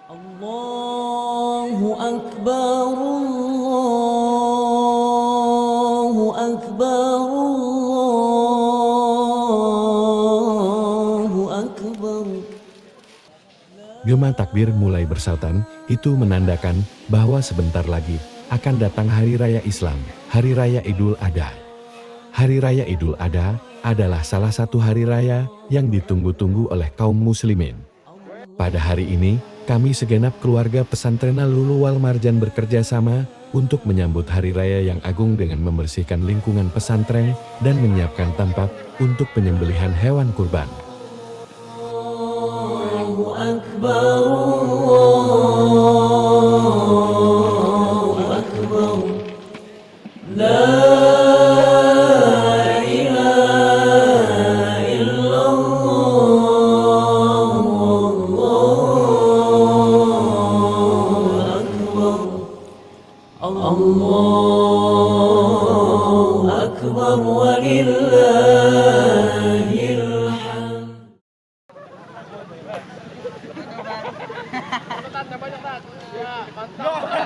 Allahu Akbar, Allahu Akbar, Allahu Akbar. Gema takbir mulai bersautan, itu menandakan bahwa sebentar lagi akan datang Hari Raya Islam, Hari Raya Idul Adha. Hari Raya Idul Adha adalah salah satu hari raya yang ditunggu-tunggu oleh kaum muslimin. Pada hari ini, kami segenap keluarga pesantren Al-Lulu Wal Marjan bekerja sama untuk menyambut Hari Raya yang agung dengan membersihkan lingkungan pesantren dan menyiapkan tempat untuk penyembelihan hewan kurban. Allahu Akbar, Allahu Akbar. La ilaha illallah, Allahu Akbar. Allahu Akbar walillahil hamd. Banyak, ya, mantap.